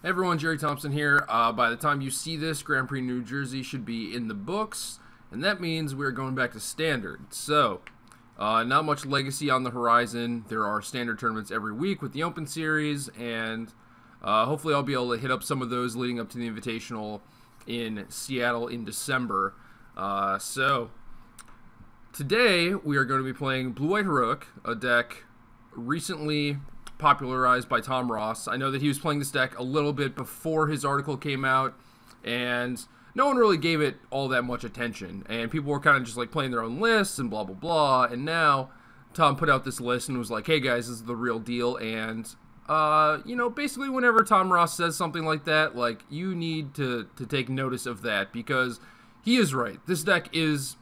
Hey everyone, Gerry Thompson here. By the time you see this, Grand Prix New Jersey should be in the books, and that means we're going back to Standard. So, not much legacy on the horizon. There are Standard tournaments every week with the Open Series, and hopefully I'll be able to hit up some of those leading up to the Invitational in Seattle in December. So, today we are going to be playing WUHeroic, a deck recently popularized by Tom Ross. I know that he was playing this deck a little bit before his article came out, and no one really gave it all that much attention, and people were kind of just like playing their own lists and blah blah blah. And now Tom put out this list and was like, hey guys, this is the real deal. And you know, basically whenever Tom Ross says something like that, like, you need to take notice of that, because he is right. This deck is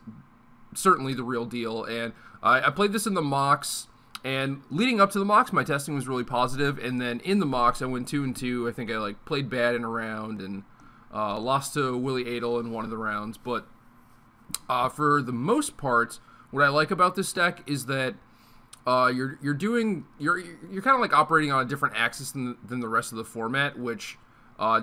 certainly the real deal. And I played this in the mocks, and leading up to the mocks, my testing was really positive, and then in the mocks, I went 2-2. I think I like played bad in a round and lost to Willie Adel in one of the rounds. But for the most part, what I like about this deck is that you're kind of like operating on a different axis than the rest of the format, which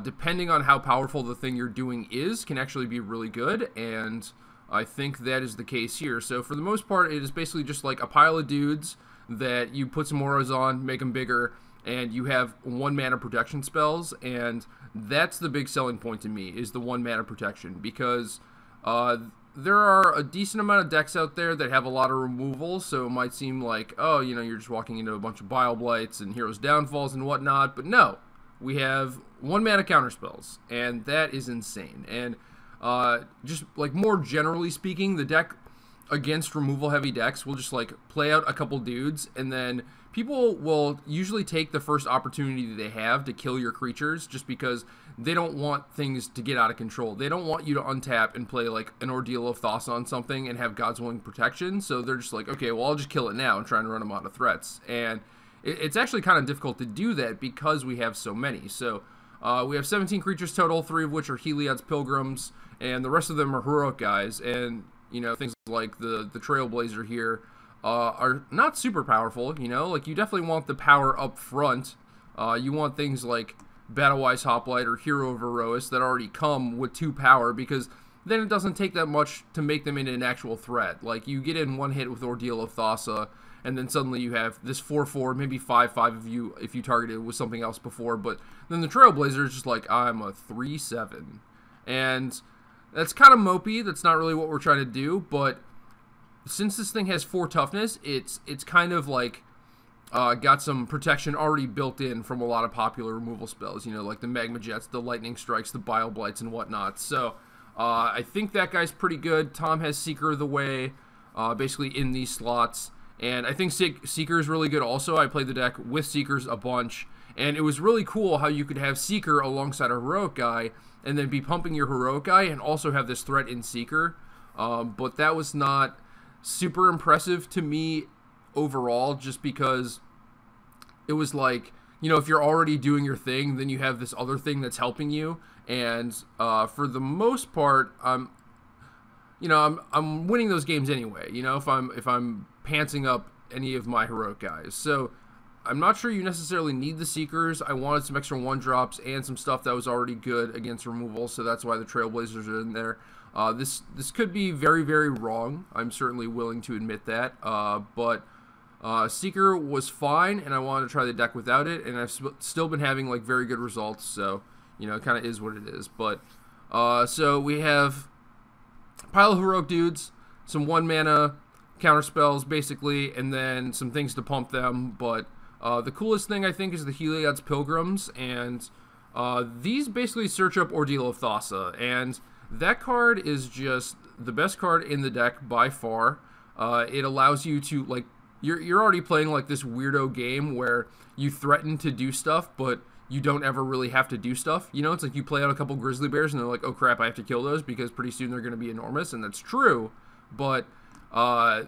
depending on how powerful the thing you're doing is, can actually be really good. And I think that is the case here. So for the most part, it is basically just like a pile of dudes that you put some auras on, make them bigger, and you have 1 mana protection spells. And that's the big selling point to me, is the 1 mana protection, because there are a decent amount of decks out there that have a lot of removal, so it might seem like, oh, you know, you're just walking into a bunch of Bile Blights and Heroes Downfalls and whatnot. But no, we have 1 mana counter spells, and that is insane. And just like more generally speaking, the deck against removal heavy decks will just like play out a couple dudes, and then people will usually take the first opportunity they have to kill your creatures, just because they don't want things to get out of control. They don't want you to untap and play like an Ordeal of Thassa on something and have God's Willing Protection, so they're just like, okay, well, I'll just kill it now and try and run them out of threats. And it's actually kind of difficult to do that because we have so many. So we have 17 creatures total, 3 of which are Heliod's Pilgrims, and the rest of them are heroic guys. And you know, things like the Trailblazer here are not super powerful, you know? Like, you definitely want the power up front. You want things like Battlewise Hoplite or Hero of Erois that already come with 2 power, because then it doesn't take that much to make them into an actual threat. Like, you get in 1 hit with Ordeal of Thassa, and then suddenly you have this 4-4, maybe 5-5 if you targeted with something else before. But then the Trailblazer is just like, I'm a 3-7. And that's kind of mopey. That's not really what we're trying to do. But since this thing has 4 toughness, it's kind of like got some protection already built in from a lot of popular removal spells. You know, like the Magma Jets, the Lightning Strikes, the Bile Blights, and whatnot. So I think that guy's pretty good. Tom has Seeker of the Way basically in these slots. And I think Seeker is really good also. I played the deck with Seekers a bunch, and it was really cool how you could have Seeker alongside a heroic guy, and then be pumping your heroic guy and also have this threat in Seeker. But that was not super impressive to me overall, just because it was like, you know, if you're already doing your thing, then you have this other thing that's helping you. And for the most part, I'm winning those games anyway, you know, if I'm pantsing up any of my heroic guys. So I'm not sure you necessarily need the Seekers. I wanted some extra 1-drops and some stuff that was already good against removal, so that's why the Trailblazers are in there. This could be very, very wrong. I'm certainly willing to admit that. But Seeker was fine, and I wanted to try the deck without it, and I've still been having like very good results. So, you know, it kind of is what it is. But so we have a pile of heroic dudes, some 1 mana counter spells basically, and then some things to pump them. But the coolest thing, I think, is the Heliod's Pilgrims, and these basically search up Ordeal of Thassa, and that card is just the best card in the deck by far. It allows you to, like, you're already playing like this weirdo game where you threaten to do stuff, but you don't ever really have to do stuff. You know, it's like you play out a couple Grizzly Bears, and they're like, oh crap, I have to kill those because pretty soon they're going to be enormous, and that's true, but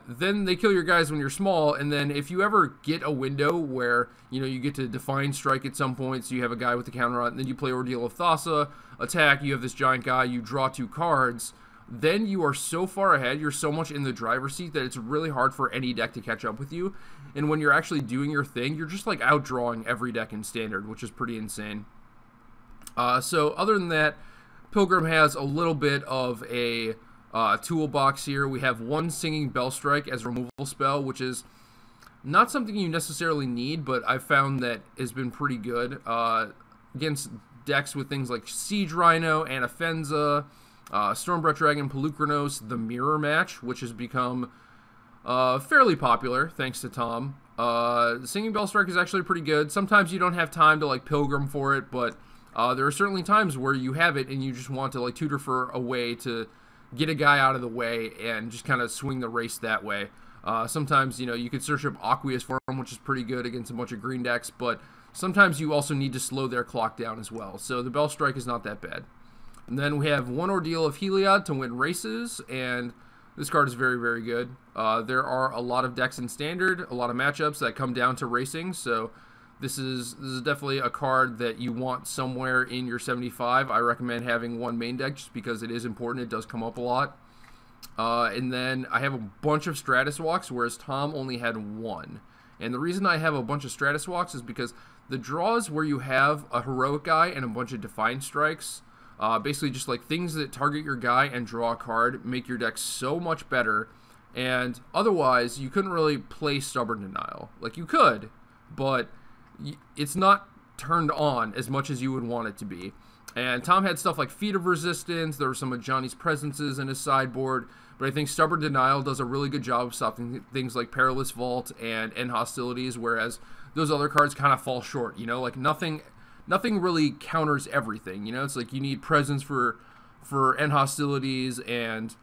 then they kill your guys when you're small. And then if you ever get a window where, you know, you get to Defiant Strike at some point, so you have a guy with the counter on, and then you play Ordeal of Thassa, attack, you have this giant guy, you draw 2 cards, then you are so far ahead, you're so much in the driver's seat that it's really hard for any deck to catch up with you. And when you're actually doing your thing, you're just like outdrawing every deck in Standard, which is pretty insane. So other than that, Pilgrim has a little bit of a toolbox here. We have one Singing Bell Strike as a removal spell, which is not something you necessarily need, but I've found that has been pretty good against decks with things like Siege Rhino, Anafenza, Stormbreath Dragon, Pelucranos, the Mirror Match, which has become fairly popular thanks to Tom. Singing Bell Strike is actually pretty good. Sometimes you don't have time to like Pilgrim for it, but there are certainly times where you have it and you just want to like tutor for a way to get a guy out of the way and just kind of swing the race that way. Sometimes, you know, you could search up Aqueous for him, which is pretty good against a bunch of green decks, but sometimes you also need to slow their clock down as well. So the Bell Strike is not that bad. And then we have one Ordeal of Heliod to win races, and this card is very, very good. There are a lot of decks in Standard, a lot of matchups that come down to racing, so this is definitely a card that you want somewhere in your 75. I recommend having one main deck just because it is important. It does come up a lot. And then I have a bunch of Stratus Walks, whereas Tom only had one. And the reason I have a bunch of Stratus Walks is because the draws where you have a Heroic guy and a bunch of Defiant Strikes, basically just like things that target your guy and draw a card, make your deck so much better. And otherwise, you couldn't really play Stubborn Denial. Like, you could, but it's not turned on as much as you would want it to be. And Tom had stuff like Feat of Resistance. There were some of Johnny's Presences in his sideboard, but I think Stubborn Denial does a really good job of stopping things like Perilous Vault and End Hostilities, whereas those other cards kind of fall short. You know, like nothing really counters everything. You know, it's like you need Presence for End Hostilities, and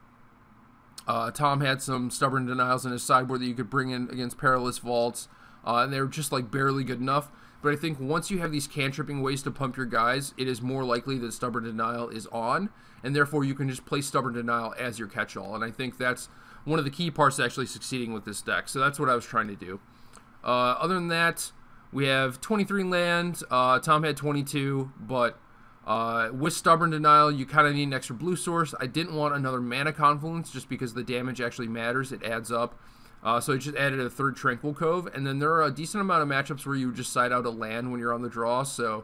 Tom had some Stubborn Denials in his sideboard that you could bring in against Perilous Vaults, and they were just like barely good enough. But I think once you have these cantripping ways to pump your guys, it is more likely that Stubborn Denial is on, and therefore you can just play Stubborn Denial as your catch-all. And I think that's one of the key parts to actually succeeding with this deck. So that's what I was trying to do. Other than that, we have 23 land. Tom had 22, but with Stubborn Denial, you kind of need an extra blue source. I didn't want another Mana Confluence just because the damage actually matters. It adds up. So I just added a third Tranquil Cove, and then there are a decent amount of matchups where you just side out a land when you're on the draw, so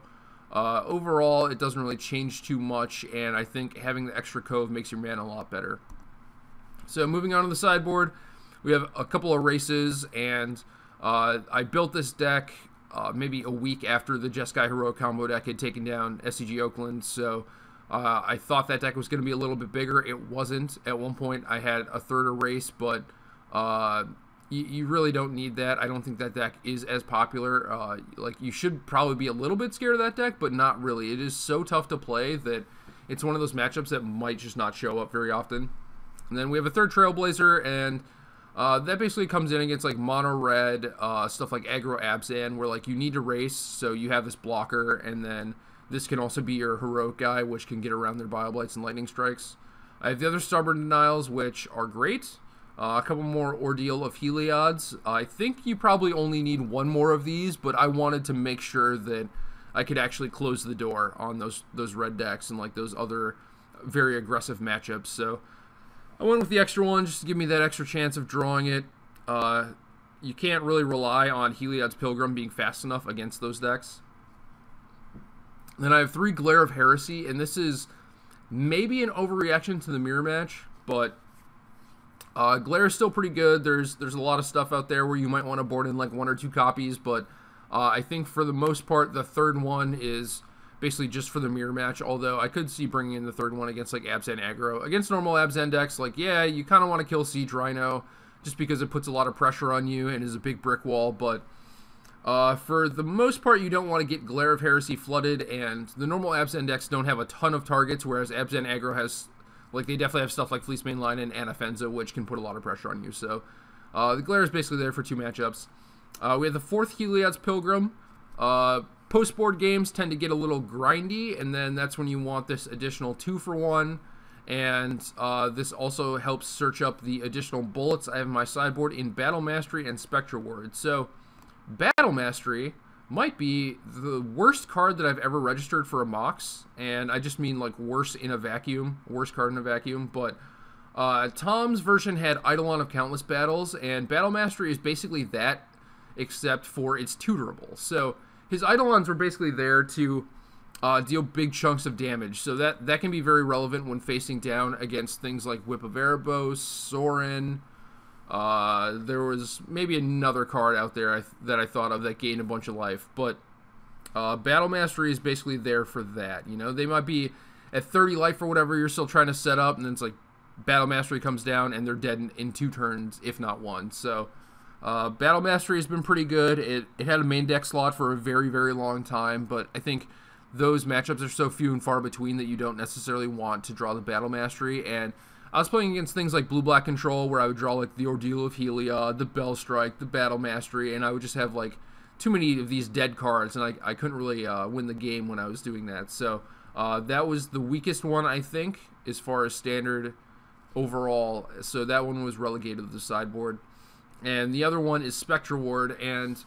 overall it doesn't really change too much, and I think having the extra Cove makes your mana a lot better. So moving on to the sideboard, we have a couple of races, and I built this deck maybe a week after the Jeskai Heroic combo deck had taken down SCG Oakland, so I thought that deck was going to be a little bit bigger. It wasn't. At one point I had a third erase, but you really don't need that. I don't think that deck is as popular. Like, you should probably be a little bit scared of that deck, but not really. It is so tough to play that it's one of those matchups that might just not show up very often. And then we have a third Trailblazer, and that basically comes in against like mono red, stuff like Aggro Abzan, where like you need to race, so you have this blocker, and then this can also be your Heroic guy, which can get around their Bioblights and Lightning Strikes. I have the other Stubborn Denials, which are great. A couple more Ordeal of Heliods. I think you probably only need one more of these, but I wanted to make sure that I could actually close the door on those red decks and like those other very aggressive matchups. So I went with the extra one just to give me that extra chance of drawing it. You can't really rely on Heliod's Pilgrim being fast enough against those decks. Then I have 3 Glare of Heresy, and this is maybe an overreaction to the mirror match, but Glare is still pretty good. There's a lot of stuff out there where you might want to board in like 1 or 2 copies, but I think for the most part the third one is basically just for the mirror match, although I could see bringing in the third one against like Abzan aggro. Against normal Abzan decks, like, yeah, you kind of want to kill Siege Rhino just because it puts a lot of pressure on you and is a big brick wall, but for the most part you don't want to get Glare of Heresy flooded, and the normal Abzan decks don't have a ton of targets, whereas Abzan aggro has, like, they definitely have stuff like Fleece Mainline and Anafenza, which can put a lot of pressure on you. So the Glare is basically there for 2 matchups. We have the 4th Heliod's Pilgrim. Post-board games tend to get a little grindy, and then that's when you want this additional 2-for-1. And this also helps search up the additional bullets I have in my sideboard in Battle Mastery and Spectra Ward. So Battle Mastery might be the worst card that I've ever registered for a Mox, and I just mean like worse in a vacuum, worst card in a vacuum, but Tom's version had Eidolon of Countless Battles, and Battle Mastery is basically that, except for it's tutorable. So his Eidolons were basically there to deal big chunks of damage. So that can be very relevant when facing down against things like Whip of Erebos, Sorin. There was maybe another card out there that I thought of that gained a bunch of life, but Battle Mastery is basically there for that. You know, they might be at 30 life or whatever you're still trying to set up, and then it's like Battle Mastery comes down and they're dead in 2 turns, if not 1. So Battle Mastery has been pretty good. It had a main deck slot for a very, very long time, but I think those matchups are so few and far between that you don't necessarily want to draw the Battle Mastery. And I was playing against things like Blue-Black Control, where I would draw like the Ordeal of Helia, the Bell Strike, the Battle Mastery, and I would just have like too many of these dead cards, and I couldn't really win the game when I was doing that. So that was the weakest one, I think, as far as standard overall. So that one was relegated to the sideboard. And the other one is Spectra Ward, and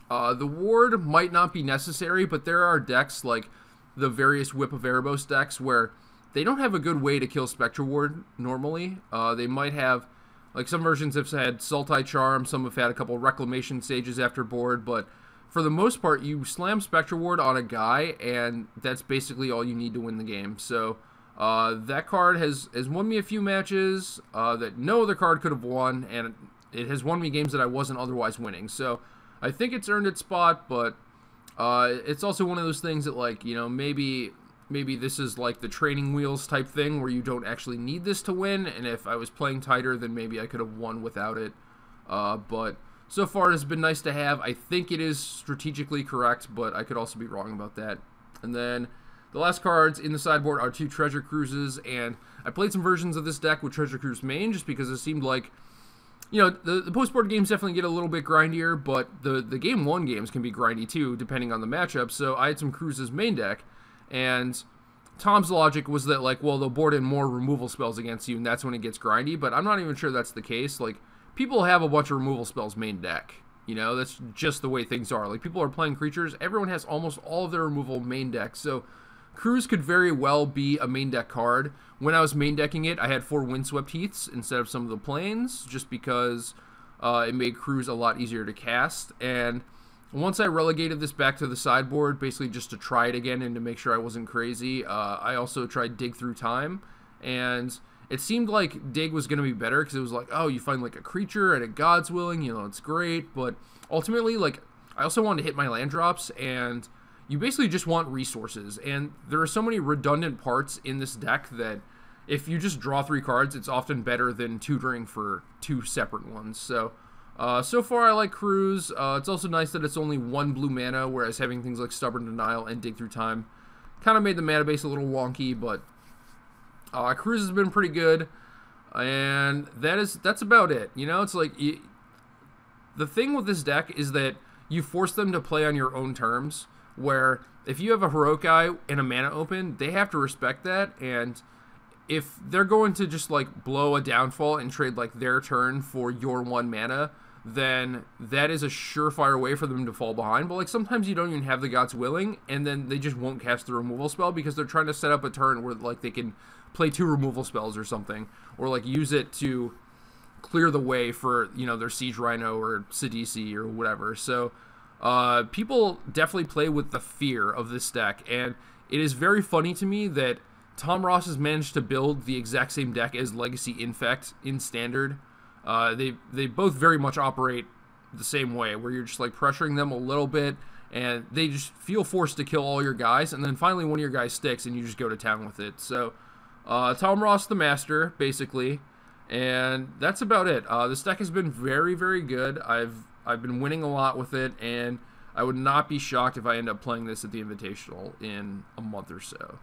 the ward might not be necessary, but there are decks like the various Whip of Erebos decks where they don't have a good way to kill Spectra Ward normally. They might have, like, some versions have had Sultai Charm, some have had a couple Reclamation Sages after board, but for the most part, you slam Spectra Ward on a guy, and that's basically all you need to win the game. So that card has won me a few matches that no other card could have won, and it has won me games that I wasn't otherwise winning. So I think it's earned its spot, but it's also one of those things that, like, you know, maybe this is like the training wheels type thing where you don't actually need this to win, and if I was playing tighter, then maybe I could have won without it. But so far it has been nice to have. I think it is strategically correct, but I could also be wrong about that. And then the last cards in the sideboard are 2 Treasure Cruises, and I played some versions of this deck with Treasure Cruise main just because it seemed like, you know, the post-board games definitely get a little bit grindier, but the Game 1 games can be grindy too, depending on the matchup. So I had some Cruises main deck, and Tom's logic was that, like, well, they'll board in more removal spells against you, and that's when it gets grindy, but I'm not even sure that's the case. Like, people have a bunch of removal spells main deck. You know, that's just the way things are. Like, people are playing creatures. Everyone has almost all of their removal main deck, so Cruise could very well be a main deck card. When I was main decking it, I had 4 Windswept Heaths instead of some of the planes, just because it made Cruise a lot easier to cast. And once I relegated this back to the sideboard, basically just to try it again and to make sure I wasn't crazy, I also tried Dig Through Time, and it seemed like Dig was going to be better because it was like, oh, you find like a creature and a God's Willing, you know, it's great, but ultimately, like, I also wanted to hit my land drops, and you basically just want resources, and there are so many redundant parts in this deck that if you just draw 3 cards, it's often better than tutoring for 2 separate ones. So so far I like Cruise. It's also nice that it's only 1 blue mana, whereas having things like Stubborn Denial and Dig Through Time kind of made the mana base a little wonky, but Cruise has been pretty good, and that's about it. You know, it's like, the thing with this deck is that you force them to play on your own terms, where if you have a heroic guy and a mana open, they have to respect that, and if they're going to just like blow a downfall and trade like their turn for your 1 mana, then that is a surefire way for them to fall behind. But like sometimes you don't even have the God's Willing, and then they just won't cast the removal spell because they're trying to set up a turn where like they can play 2 removal spells or something, or like use it to clear the way for, you know, their Siege Rhino or Sidisi or whatever. So people definitely play with the fear of this deck, and it is very funny to me that Tom Ross has managed to build the exact same deck as Legacy Infect in Standard. They both very much operate the same way, where you're just like pressuring them a little bit, and they just feel forced to kill all your guys, and then finally one of your guys sticks, and you just go to town with it. So Tom Ross the master, basically, and that's about it. This deck has been very, very good. I've been winning a lot with it, and I would not be shocked if I end up playing this at the Invitational in a month or so.